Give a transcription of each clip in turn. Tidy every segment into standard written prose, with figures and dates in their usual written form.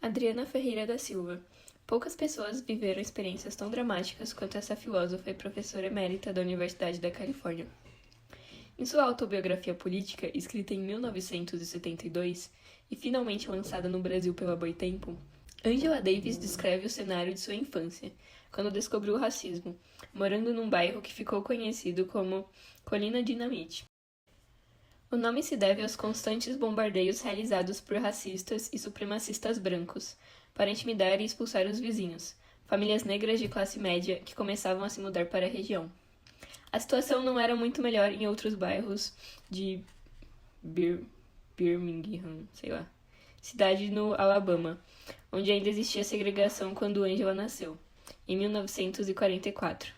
Adriana Ferreira da Silva. Poucas pessoas viveram experiências tão dramáticas quanto essa filósofa e professora emérita da Universidade da Califórnia. Em sua autobiografia política, escrita em 1972 e finalmente lançada no Brasil pela Boitempo, Angela Davis descreve o cenário de sua infância, quando descobriu o racismo, morando num bairro que ficou conhecido como Colina Dinamite. O nome se deve aos constantes bombardeios realizados por racistas e supremacistas brancos, para intimidar e expulsar os vizinhos, famílias negras de classe média que começavam a se mudar para a região. A situação não era muito melhor em outros bairros de Birmingham, cidade no Alabama, onde ainda existia segregação quando Angela nasceu, em 1944.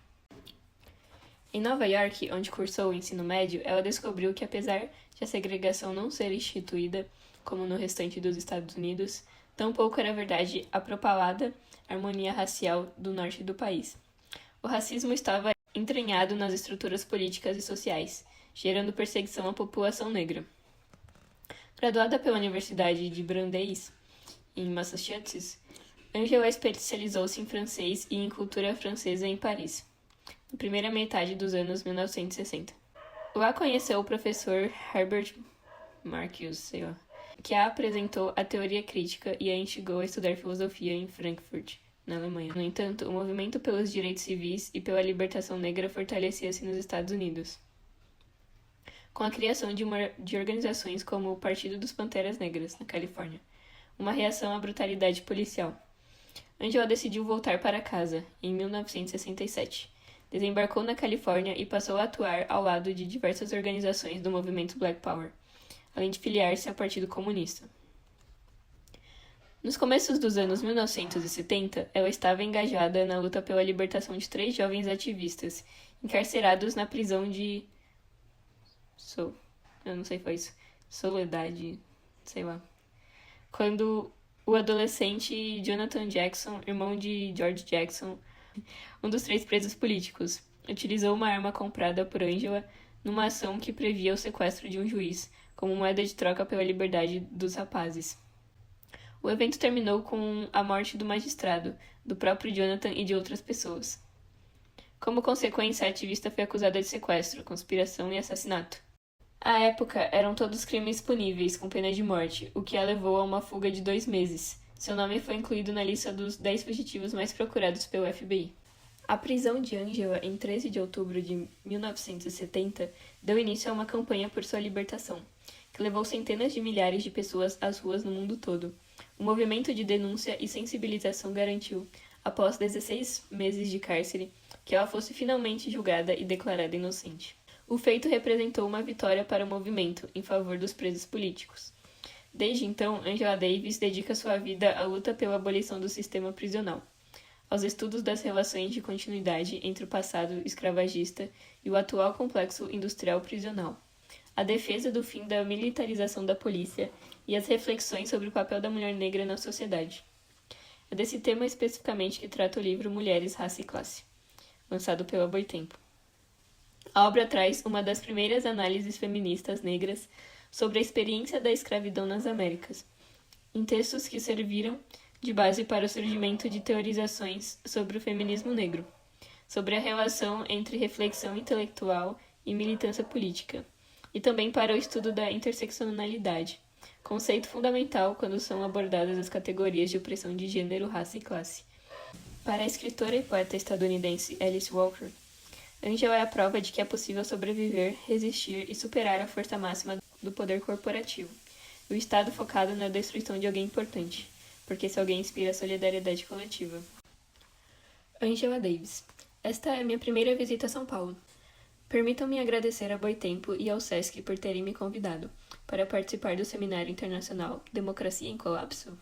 Em Nova York, onde cursou o ensino médio, ela descobriu que, apesar de a segregação não ser instituída, como no restante dos Estados Unidos, tampouco era verdade a propalada harmonia racial do norte do país. O racismo estava entranhado nas estruturas políticas e sociais, gerando perseguição à população negra. Graduada pela Universidade de Brandeis, em Massachusetts, Angela especializou-se em francês e em cultura francesa em Paris, na primeira metade dos anos 1960. Lá conheceu o professor Herbert Marcuse, que a apresentou a teoria crítica e a instigou a estudar filosofia em Frankfurt, na Alemanha. No entanto, o movimento pelos direitos civis e pela libertação negra fortalecia-se nos Estados Unidos, com a criação de organizações como o Partido dos Panteras Negras, na Califórnia, uma reação à brutalidade policial. Angela decidiu voltar para casa, em 1967. Desembarcou na Califórnia e passou a atuar ao lado de diversas organizações do movimento Black Power, além de filiar-se ao Partido Comunista. Nos começos dos anos 1970, ela estava engajada na luta pela libertação de 3 jovens ativistas, encarcerados na prisão de... Soledade, quando o adolescente Jonathan Jackson, irmão de George Jackson, um dos 3 presos políticos, utilizou uma arma comprada por Angela numa ação que previa o sequestro de um juiz, como moeda de troca pela liberdade dos rapazes. O evento terminou com a morte do magistrado, do próprio Jonathan e de outras pessoas. Como consequência, a ativista foi acusada de sequestro, conspiração e assassinato. À época, eram todos crimes puníveis, com pena de morte, o que a levou a uma fuga de 2 meses. Seu nome foi incluído na lista dos 10 fugitivos mais procurados pelo FBI. A prisão de Angela, em 13 de outubro de 1970, deu início a uma campanha por sua libertação, que levou centenas de milhares de pessoas às ruas no mundo todo. O movimento de denúncia e sensibilização garantiu, após 16 meses de cárcere, que ela fosse finalmente julgada e declarada inocente. O feito representou uma vitória para o movimento em favor dos presos políticos. Desde então, Angela Davis dedica sua vida à luta pela abolição do sistema prisional, aos estudos das relações de continuidade entre o passado escravagista e o atual complexo industrial prisional, à defesa do fim da militarização da polícia e às reflexões sobre o papel da mulher negra na sociedade. É desse tema especificamente que trata o livro Mulheres, Raça e Classe, lançado pela Boitempo. A obra traz uma das primeiras análises feministas negras sobre a experiência da escravidão nas Américas, em textos que serviram de base para o surgimento de teorizações sobre o feminismo negro, sobre a relação entre reflexão intelectual e militância política, e também para o estudo da interseccionalidade, conceito fundamental quando são abordadas as categorias de opressão de gênero, raça e classe. Para a escritora e poeta estadunidense Alice Walker, Angela é a prova de que é possível sobreviver, resistir e superar a força máxima do poder corporativo, o Estado focado na destruição de alguém importante, porque esse alguém inspira a solidariedade coletiva. Angela Davis. Esta é a minha primeira visita a São Paulo. Permitam-me agradecer a Boitempo e ao SESC por terem me convidado para participar do Seminário Internacional Democracia em Colapso.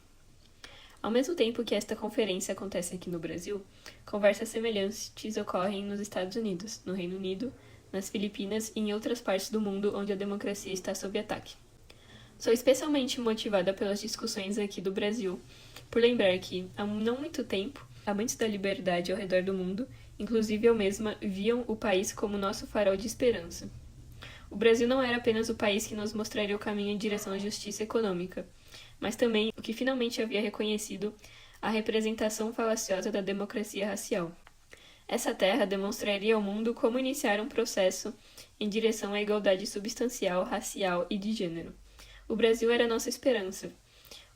Ao mesmo tempo que esta conferência acontece aqui no Brasil, conversas semelhantes ocorrem nos Estados Unidos, no Reino Unido, nas Filipinas e em outras partes do mundo onde a democracia está sob ataque. Sou especialmente motivada pelas discussões aqui do Brasil, por lembrar que, há não muito tempo, amantes da liberdade ao redor do mundo, inclusive eu mesma, viam o país como nosso farol de esperança. O Brasil não era apenas o país que nos mostraria o caminho em direção à justiça econômica, mas também o que finalmente havia reconhecido a representação falaciosa da democracia racial. Essa terra demonstraria ao mundo como iniciar um processo em direção à igualdade substancial, racial e de gênero. O Brasil era nossa esperança.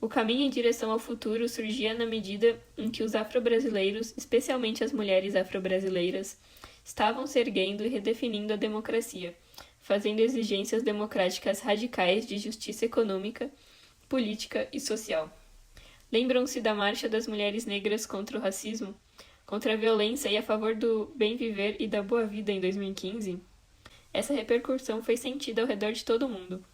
O caminho em direção ao futuro surgia na medida em que os afro-brasileiros, especialmente as mulheres afro-brasileiras, estavam se erguendo e redefinindo a democracia, fazendo exigências democráticas radicais de justiça econômica, política e social. Lembram-se da Marcha das Mulheres Negras contra o Racismo, contra a violência e a favor do bem viver e da boa vida em 2015? Essa repercussão foi sentida ao redor de todo o mundo.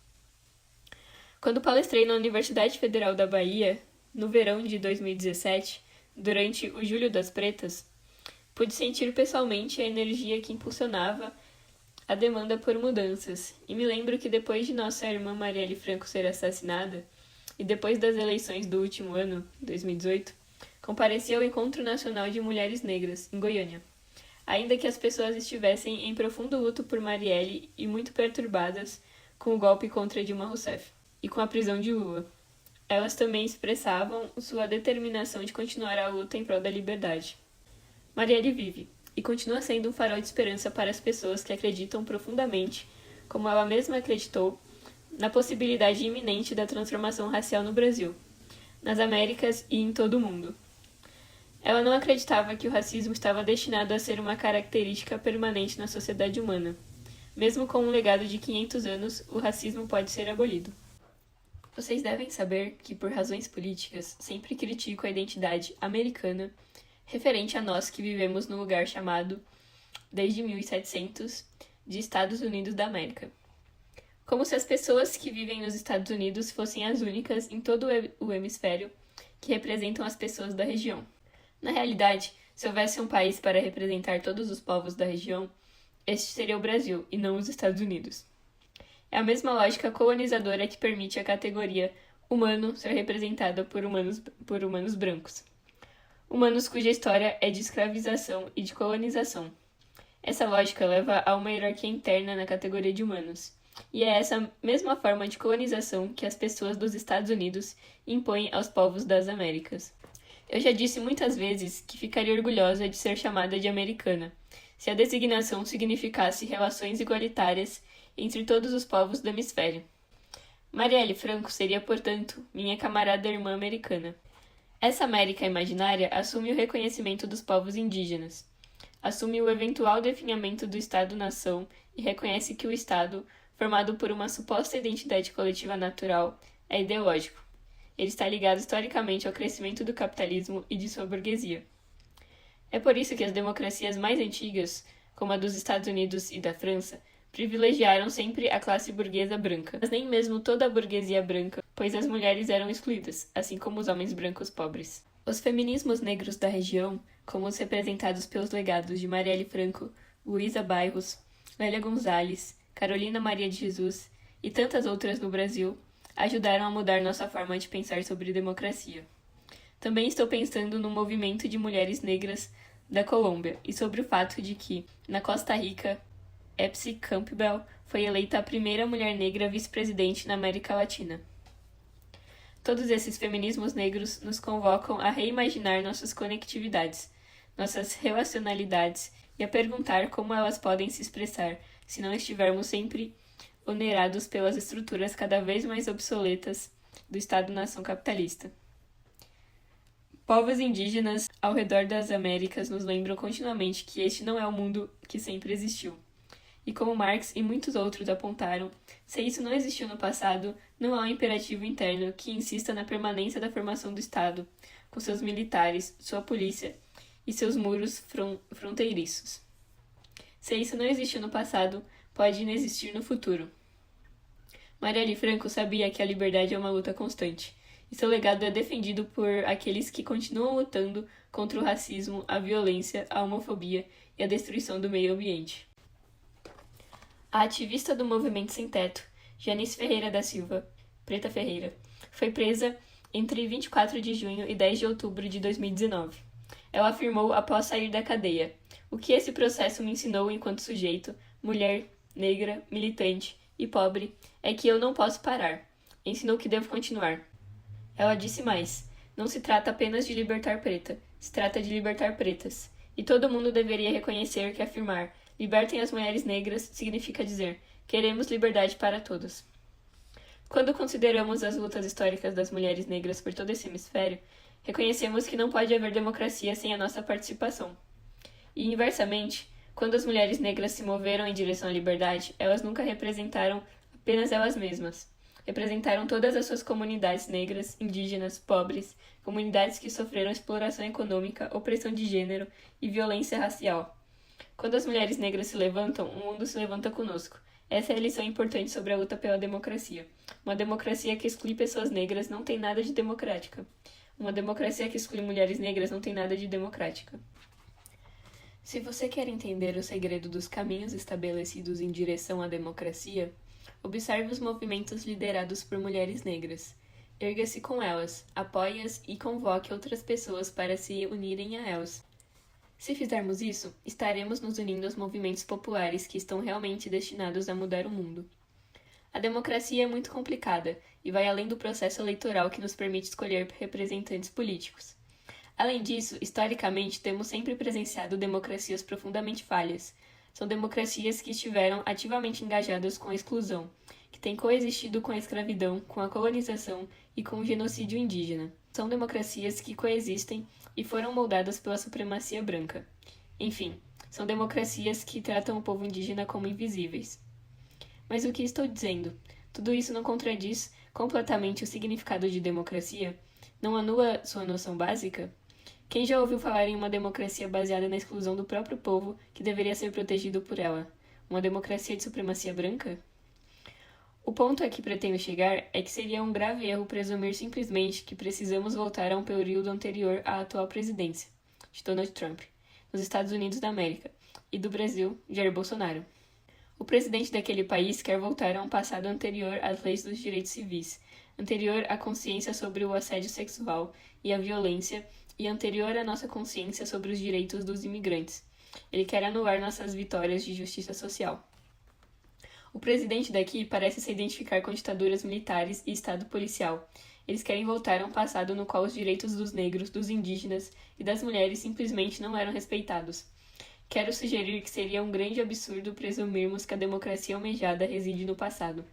Quando palestrei na Universidade Federal da Bahia, no verão de 2017, durante o Julho das Pretas, pude sentir pessoalmente a energia que impulsionava a demanda por mudanças, e me lembro que depois de nossa irmã Marielle Franco ser assassinada, e depois das eleições do último ano, 2018, compareci ao Encontro Nacional de Mulheres Negras, em Goiânia. Ainda que as pessoas estivessem em profundo luto por Marielle e muito perturbadas com o golpe contra Dilma Rousseff e com a prisão de Lula, elas também expressavam sua determinação de continuar a luta em prol da liberdade. Marielle vive e continua sendo um farol de esperança para as pessoas que acreditam profundamente, como ela mesma acreditou, na possibilidade iminente da transformação racial no Brasil, nas Américas e em todo o mundo. Ela não acreditava que o racismo estava destinado a ser uma característica permanente na sociedade humana. Mesmo com um legado de 500 anos, o racismo pode ser abolido. Vocês devem saber que, por razões políticas, sempre critico a identidade americana referente a nós que vivemos num lugar chamado, desde 1700, de Estados Unidos da América. Como se as pessoas que vivem nos Estados Unidos fossem as únicas em todo o hemisfério que representam as pessoas da região. Na realidade, se houvesse um país para representar todos os povos da região, este seria o Brasil e não os Estados Unidos. É a mesma lógica colonizadora que permite a categoria humano ser representada por humanos brancos. Humanos cuja história é de escravização e de colonização. Essa lógica leva a uma hierarquia interna na categoria de humanos, e é essa mesma forma de colonização que as pessoas dos Estados Unidos impõem aos povos das Américas. Eu já disse muitas vezes que ficaria orgulhosa de ser chamada de americana, se a designação significasse relações igualitárias entre todos os povos do hemisfério. Marielle Franco seria, portanto, minha camarada irmã americana. Essa América imaginária assume o reconhecimento dos povos indígenas, assume o eventual definhamento do Estado-nação e reconhece que o Estado, formado por uma suposta identidade coletiva natural, é ideológico. Ele está ligado historicamente ao crescimento do capitalismo e de sua burguesia. É por isso que as democracias mais antigas, como a dos Estados Unidos e da França, privilegiaram sempre a classe burguesa branca, mas nem mesmo toda a burguesia branca, pois as mulheres eram excluídas, assim como os homens brancos pobres. Os feminismos negros da região, como os representados pelos legados de Marielle Franco, Luísa Bairros, Lélia Gonzalez, Carolina Maria de Jesus e tantas outras no Brasil, ajudaram a mudar nossa forma de pensar sobre democracia. Também estou pensando no movimento de mulheres negras da Colômbia e sobre o fato de que, na Costa Rica, Epsi Campbell foi eleita a primeira mulher negra vice-presidente na América Latina. Todos esses feminismos negros nos convocam a reimaginar nossas conectividades, nossas relacionalidades e a perguntar como elas podem se expressar se não estivermos sempre onerados pelas estruturas cada vez mais obsoletas do Estado-nação capitalista. Povos indígenas ao redor das Américas nos lembram continuamente que este não é o mundo que sempre existiu. E como Marx e muitos outros apontaram, se isso não existiu no passado, não há um imperativo interno que insista na permanência da formação do Estado, com seus militares, sua polícia e seus muros fronteiriços. Se isso não existiu no passado, pode não existir no futuro. Marielle Franco sabia que a liberdade é uma luta constante, e seu legado é defendido por aqueles que continuam lutando contra o racismo, a violência, a homofobia e a destruição do meio ambiente. A ativista do Movimento Sem Teto, Janice Ferreira da Silva, Preta Ferreira, foi presa entre 24 de junho e 10 de outubro de 2019. Ela afirmou após sair da cadeia: "O que esse processo me ensinou enquanto sujeito, mulher, negra, militante e pobre é que eu não posso parar. Ensinou que devo continuar." Ela disse mais: não se trata apenas de libertar preta, se trata de libertar pretas. E todo mundo deveria reconhecer que afirmar libertem as mulheres negras significa dizer queremos liberdade para todos. Quando consideramos as lutas históricas das mulheres negras por todo esse hemisfério, reconhecemos que não pode haver democracia sem a nossa participação. E, inversamente, quando as mulheres negras se moveram em direção à liberdade, elas nunca representaram apenas elas mesmas. Representaram todas as suas comunidades negras, indígenas, pobres, comunidades que sofreram exploração econômica, opressão de gênero e violência racial. Quando as mulheres negras se levantam, o mundo se levanta conosco. Essa é a lição importante sobre a luta pela democracia. Uma democracia que exclui pessoas negras não tem nada de democrática. Uma democracia que exclui mulheres negras não tem nada de democrática. Se você quer entender o segredo dos caminhos estabelecidos em direção à democracia, observe os movimentos liderados por mulheres negras. Erga-se com elas, apoie-as e convoque outras pessoas para se unirem a elas. Se fizermos isso, estaremos nos unindo aos movimentos populares que estão realmente destinados a mudar o mundo. A democracia é muito complicada e vai além do processo eleitoral que nos permite escolher representantes políticos. Além disso, historicamente, temos sempre presenciado democracias profundamente falhas. São democracias que estiveram ativamente engajadas com a exclusão, que têm coexistido com a escravidão, com a colonização e com o genocídio indígena. São democracias que coexistem e foram moldadas pela supremacia branca. Enfim, são democracias que tratam o povo indígena como invisíveis. Mas o que estou dizendo? Tudo isso não contradiz completamente o significado de democracia? Não anula sua noção básica? Quem já ouviu falar em uma democracia baseada na exclusão do próprio povo que deveria ser protegido por ela? Uma democracia de supremacia branca? O ponto a que pretendo chegar é que seria um grave erro presumir simplesmente que precisamos voltar a um período anterior à atual presidência, de Donald Trump, nos Estados Unidos da América, e do Brasil, Jair Bolsonaro. O presidente daquele país quer voltar a um passado anterior às leis dos direitos civis, anterior à consciência sobre o assédio sexual e a violência, e anterior à nossa consciência sobre os direitos dos imigrantes. Ele quer anular nossas vitórias de justiça social. O presidente daqui parece se identificar com ditaduras militares e estado policial. Eles querem voltar a um passado no qual os direitos dos negros, dos indígenas e das mulheres simplesmente não eram respeitados. Quero sugerir que seria um grande absurdo presumirmos que a democracia almejada reside no passado.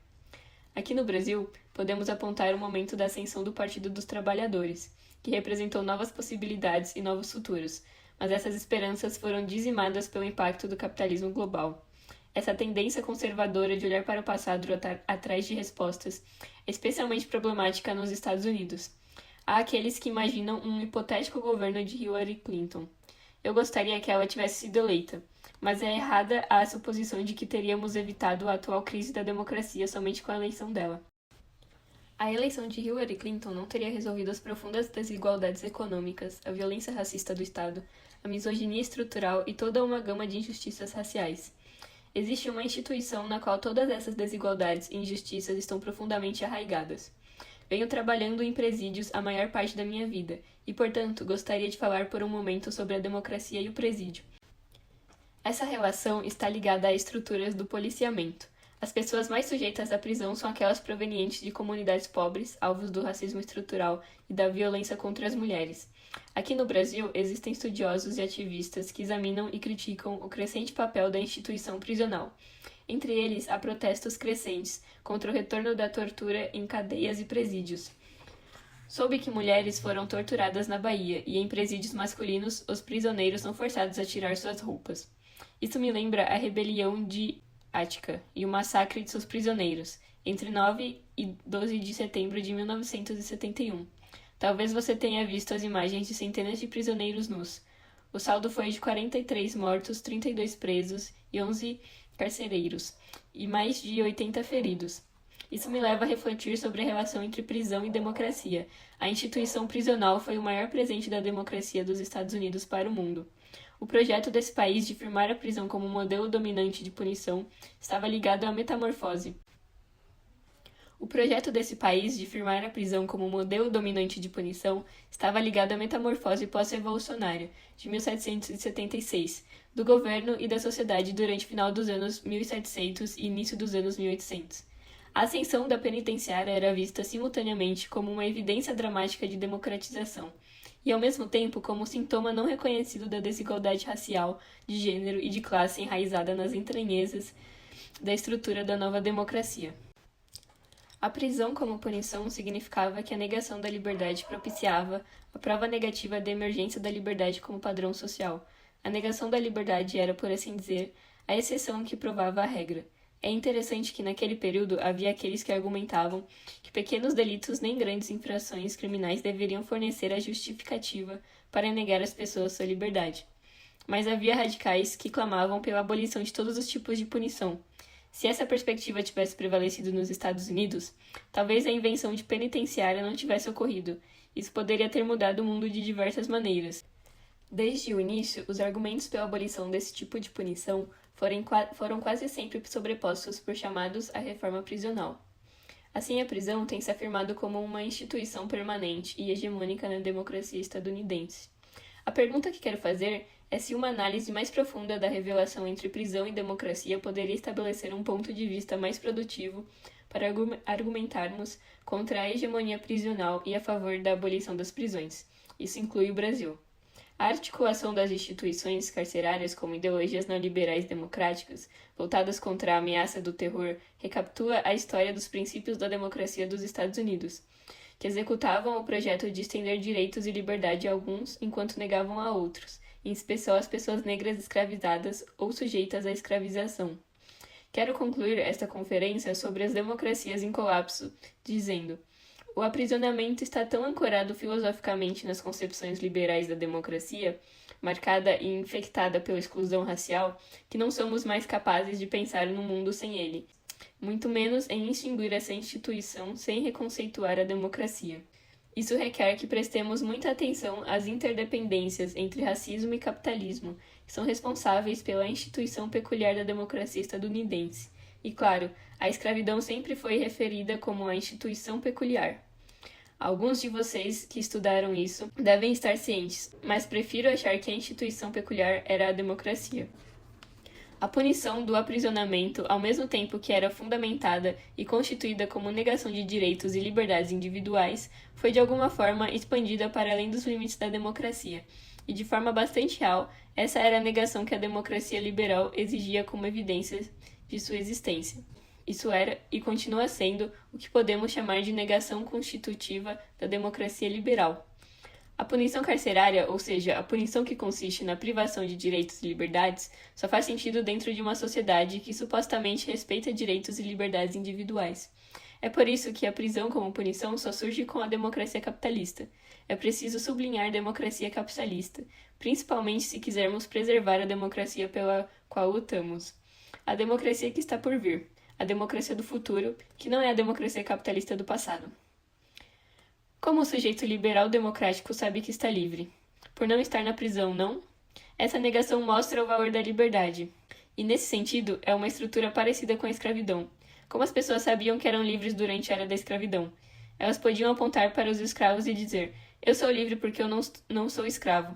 Aqui no Brasil, podemos apontar o momento da ascensão do Partido dos Trabalhadores, que representou novas possibilidades e novos futuros, mas essas esperanças foram dizimadas pelo impacto do capitalismo global. Essa tendência conservadora de olhar para o passado atrás de respostas é especialmente problemática nos Estados Unidos. Há aqueles que imaginam um hipotético governo de Hillary Clinton. Eu gostaria que ela tivesse sido eleita, mas é errada a suposição de que teríamos evitado a atual crise da democracia somente com a eleição dela. A eleição de Hillary Clinton não teria resolvido as profundas desigualdades econômicas, a violência racista do Estado, a misoginia estrutural e toda uma gama de injustiças raciais. Existe uma instituição na qual todas essas desigualdades e injustiças estão profundamente arraigadas. Venho trabalhando em presídios a maior parte da minha vida e, portanto, gostaria de falar por um momento sobre a democracia e o presídio. Essa relação está ligada a estruturas do policiamento. As pessoas mais sujeitas à prisão são aquelas provenientes de comunidades pobres, alvos do racismo estrutural e da violência contra as mulheres. Aqui no Brasil, existem estudiosos e ativistas que examinam e criticam o crescente papel da instituição prisional. Entre eles, há protestos crescentes contra o retorno da tortura em cadeias e presídios. Soube que mulheres foram torturadas na Bahia e em presídios masculinos, os prisioneiros são forçados a tirar suas roupas. Isso me lembra a rebelião de Ática e o massacre de seus prisioneiros, entre 9 e 12 de setembro de 1971. Talvez você tenha visto as imagens de centenas de prisioneiros nus. O saldo foi de 43 mortos, 32 presos e 11 carcereiros, e mais de 80 feridos. Isso me leva a refletir sobre a relação entre prisão e democracia. A instituição prisional foi o maior presente da democracia dos Estados Unidos para o mundo. O projeto desse país de firmar a prisão como modelo dominante de punição estava ligado à metamorfose. O projeto desse país de firmar a prisão como modelo dominante de punição estava ligado à metamorfose pós-revolucionária, de 1776, do governo e da sociedade durante o final dos anos 1700 e início dos anos 1800. A ascensão da penitenciária era vista simultaneamente como uma evidência dramática de democratização, e ao mesmo tempo como um sintoma não reconhecido da desigualdade racial, de gênero e de classe enraizada nas entranhezas da estrutura da nova democracia. A prisão como punição significava que a negação da liberdade propiciava a prova negativa da emergência da liberdade como padrão social. A negação da liberdade era, por assim dizer, a exceção que provava a regra. É interessante que naquele período havia aqueles que argumentavam que pequenos delitos nem grandes infrações criminais deveriam fornecer a justificativa para negar às pessoas sua liberdade. Mas havia radicais que clamavam pela abolição de todos os tipos de punição. Se essa perspectiva tivesse prevalecido nos Estados Unidos, talvez a invenção de penitenciária não tivesse ocorrido. Isso poderia ter mudado o mundo de diversas maneiras. Desde o início, os argumentos pela abolição desse tipo de punição foram quase sempre sobrepostos por chamados à reforma prisional. Assim, a prisão tem se afirmado como uma instituição permanente e hegemônica na democracia estadunidense. A pergunta que quero fazer é se uma análise mais profunda da relação entre prisão e democracia poderia estabelecer um ponto de vista mais produtivo para argumentarmos contra a hegemonia prisional e a favor da abolição das prisões. Isso inclui o Brasil. A articulação das instituições carcerárias como ideologias neoliberais democráticas, voltadas contra a ameaça do terror, recapitula a história dos princípios da democracia dos Estados Unidos, que executavam o projeto de estender direitos e liberdade a alguns enquanto negavam a outros, em especial as pessoas negras escravizadas ou sujeitas à escravização. Quero concluir esta conferência sobre as democracias em colapso, dizendo: o aprisionamento está tão ancorado filosoficamente nas concepções liberais da democracia, marcada e infectada pela exclusão racial, que não somos mais capazes de pensar no mundo sem ele, muito menos em extinguir essa instituição sem reconceituar a democracia. Isso requer que prestemos muita atenção às interdependências entre racismo e capitalismo, que são responsáveis pela instituição peculiar da democracia estadunidense. E, claro, a escravidão sempre foi referida como a instituição peculiar. Alguns de vocês que estudaram isso devem estar cientes, mas prefiro achar que a instituição peculiar era a democracia. A punição do aprisionamento, ao mesmo tempo que era fundamentada e constituída como negação de direitos e liberdades individuais, foi de alguma forma expandida para além dos limites da democracia, e de forma bastante real, essa era a negação que a democracia liberal exigia como evidência de sua existência. Isso era e continua sendo o que podemos chamar de negação constitutiva da democracia liberal. A punição carcerária, ou seja, a punição que consiste na privação de direitos e liberdades, só faz sentido dentro de uma sociedade que supostamente respeita direitos e liberdades individuais. É por isso que a prisão como punição só surge com a democracia capitalista. É preciso sublinhar democracia capitalista, principalmente se quisermos preservar a democracia pela qual lutamos. A democracia que está por vir, a democracia do futuro, que não é a democracia capitalista do passado. Como o sujeito liberal democrático sabe que está livre? Por não estar na prisão, não? Essa negação mostra o valor da liberdade. E nesse sentido, é uma estrutura parecida com a escravidão. Como as pessoas sabiam que eram livres durante a era da escravidão? Elas podiam apontar para os escravos e dizer: eu sou livre porque eu não sou escravo.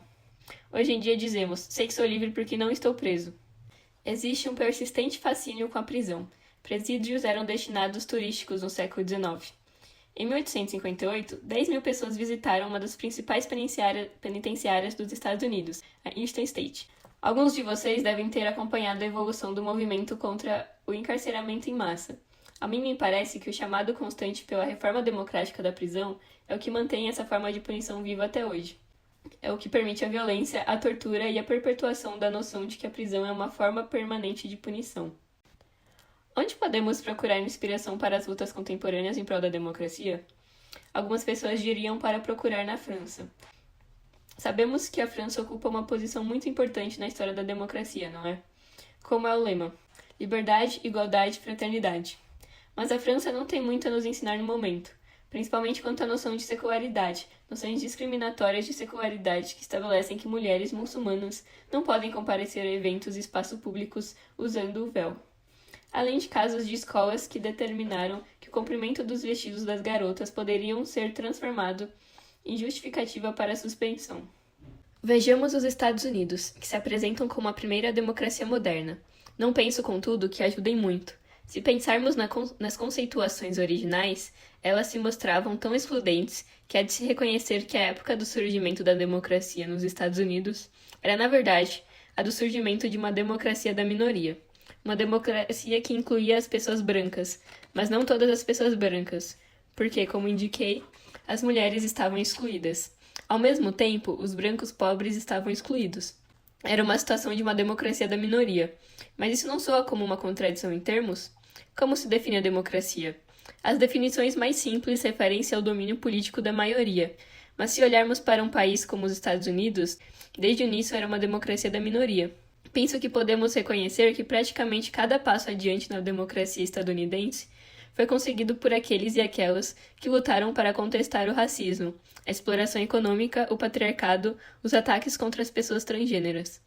Hoje em dia dizemos: sei que sou livre porque não estou preso. Existe um persistente fascínio com a prisão. Presídios eram destinados turísticos no século XIX. Em 1858, 10 mil pessoas visitaram uma das principais penitenciárias dos Estados Unidos, a Eastern State. Alguns de vocês devem ter acompanhado a evolução do movimento contra o encarceramento em massa. A mim me parece que o chamado constante pela reforma democrática da prisão é o que mantém essa forma de punição viva até hoje. É o que permite a violência, a tortura e a perpetuação da noção de que a prisão é uma forma permanente de punição. Onde podemos procurar inspiração para as lutas contemporâneas em prol da democracia? Algumas pessoas diriam para procurar na França. Sabemos que a França ocupa uma posição muito importante na história da democracia, não é? Como é o lema: liberdade, igualdade, fraternidade. Mas a França não tem muito a nos ensinar no momento, principalmente quanto à noção de secularidade, noções discriminatórias de secularidade que estabelecem que mulheres muçulmanas não podem comparecer a eventos e espaços públicos usando o véu. Além de casos de escolas que determinaram que o comprimento dos vestidos das garotas poderiam ser transformado em justificativa para a suspensão. Vejamos os Estados Unidos, que se apresentam como a primeira democracia moderna. Não penso, contudo, que ajudem muito. Se pensarmos nas conceituações originais, elas se mostravam tão excludentes que é de se reconhecer que a época do surgimento da democracia nos Estados Unidos era, na verdade, a do surgimento de uma democracia da minoria. Uma democracia que incluía as pessoas brancas, mas não todas as pessoas brancas, porque, como indiquei, as mulheres estavam excluídas. Ao mesmo tempo, os brancos pobres estavam excluídos. Era uma situação de uma democracia da minoria. Mas isso não soa como uma contradição em termos? Como se define a democracia? As definições mais simples referem-se ao domínio político da maioria. Mas se olharmos para um país como os Estados Unidos, desde o início era uma democracia da minoria. Penso que podemos reconhecer que praticamente cada passo adiante na democracia estadunidense foi conseguido por aqueles e aquelas que lutaram para contestar o racismo, a exploração econômica, o patriarcado, os ataques contra as pessoas transgêneras.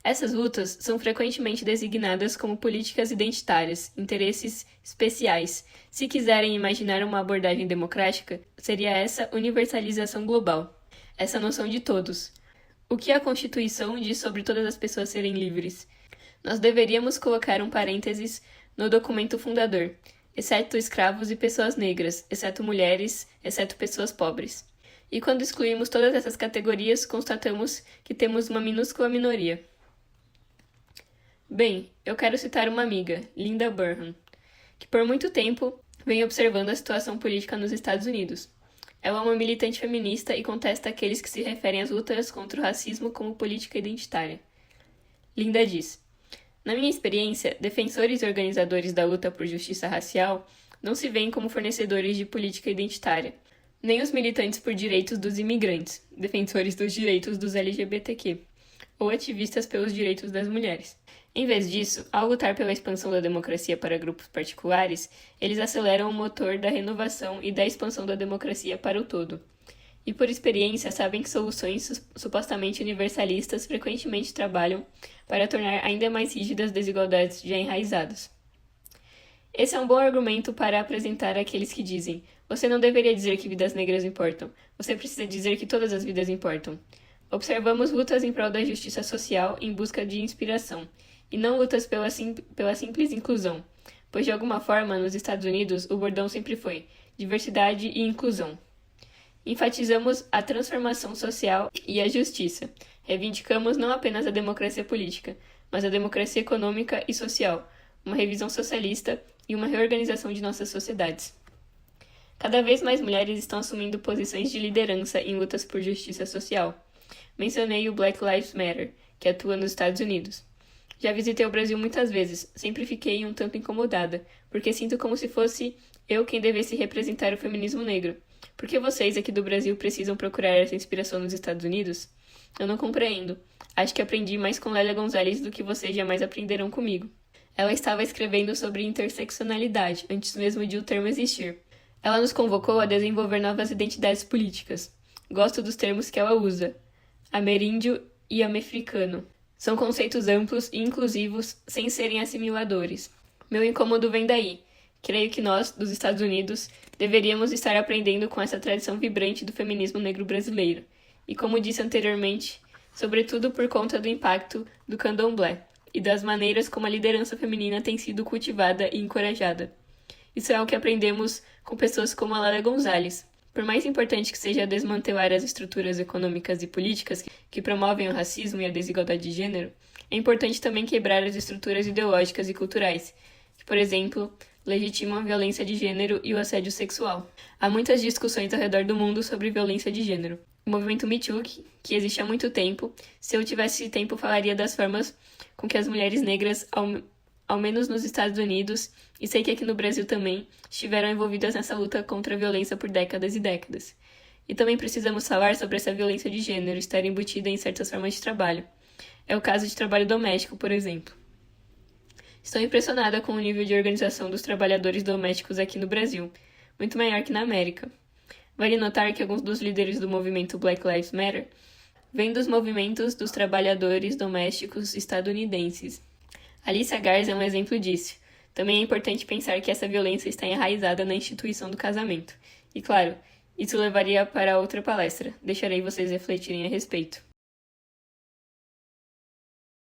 Essas lutas são frequentemente designadas como políticas identitárias, interesses especiais. Se quiserem imaginar uma abordagem democrática, seria essa universalização global, essa noção de todos. O que a Constituição diz sobre todas as pessoas serem livres? Nós deveríamos colocar um parênteses no documento fundador, exceto escravos e pessoas negras, exceto mulheres, exceto pessoas pobres. E quando excluímos todas essas categorias, constatamos que temos uma minúscula minoria. Bem, eu quero citar uma amiga, Linda Burnham, que por muito tempo vem observando a situação política nos Estados Unidos. Ela é uma militante feminista e contesta aqueles que se referem às lutas contra o racismo como política identitária. Linda diz: na minha experiência, defensores e organizadores da luta por justiça racial não se veem como fornecedores de política identitária, nem os militantes por direitos dos imigrantes, defensores dos direitos dos LGBTQ, ou ativistas pelos direitos das mulheres. Em vez disso, ao lutar pela expansão da democracia para grupos particulares, eles aceleram o motor da renovação e da expansão da democracia para o todo. E por experiência sabem que soluções supostamente universalistas frequentemente trabalham para tornar ainda mais rígidas desigualdades já enraizadas. Esse é um bom argumento para apresentar aqueles que dizem: você não deveria dizer que vidas negras importam, você precisa dizer que todas as vidas importam. Observamos lutas em prol da justiça social em busca de inspiração, e não lutas pela simples inclusão, pois de alguma forma, nos Estados Unidos, o bordão sempre foi diversidade e inclusão. Enfatizamos a transformação social e a justiça. Reivindicamos não apenas a democracia política, mas a democracia econômica e social, uma revisão socialista e uma reorganização de nossas sociedades. Cada vez mais mulheres estão assumindo posições de liderança em lutas por justiça social. Mencionei o Black Lives Matter, que atua nos Estados Unidos. Já visitei o Brasil muitas vezes, sempre fiquei um tanto incomodada, porque sinto como se fosse eu quem devesse representar o feminismo negro. Por que vocês aqui do Brasil precisam procurar essa inspiração nos Estados Unidos? Eu não compreendo. Acho que aprendi mais com Lélia Gonzalez do que vocês jamais aprenderão comigo. Ela estava escrevendo sobre interseccionalidade, antes mesmo de o termo existir. Ela nos convocou a desenvolver novas identidades políticas. Gosto dos termos que ela usa: ameríndio e amefricano. São conceitos amplos e inclusivos, sem serem assimiladores. Meu incômodo vem daí. Creio que nós, dos Estados Unidos, deveríamos estar aprendendo com essa tradição vibrante do feminismo negro brasileiro. E como disse anteriormente, sobretudo por conta do impacto do candomblé e das maneiras como a liderança feminina tem sido cultivada e encorajada. Isso é o que aprendemos com pessoas como a Lélia Gonzalez. Por mais importante que seja desmantelar as estruturas econômicas e políticas que promovem o racismo e a desigualdade de gênero, é importante também quebrar as estruturas ideológicas e culturais, que, por exemplo, legitimam a violência de gênero e o assédio sexual. Há muitas discussões ao redor do mundo sobre violência de gênero. O movimento Me Too, que existe há muito tempo, se eu tivesse tempo falaria das formas com que as mulheres negras, ao menos nos Estados Unidos, e sei que aqui no Brasil também, estiveram envolvidas nessa luta contra a violência por décadas e décadas. E também precisamos falar sobre essa violência de gênero estar embutida em certas formas de trabalho. É o caso de trabalho doméstico, por exemplo. Estou impressionada com o nível de organização dos trabalhadores domésticos aqui no Brasil, muito maior que na América. Vale notar que alguns dos líderes do movimento Black Lives Matter vêm dos movimentos dos trabalhadores domésticos estadunidenses. Alicia Garza é um exemplo disso. Também é importante pensar que essa violência está enraizada na instituição do casamento. E claro, isso levaria para outra palestra. Deixarei vocês refletirem a respeito.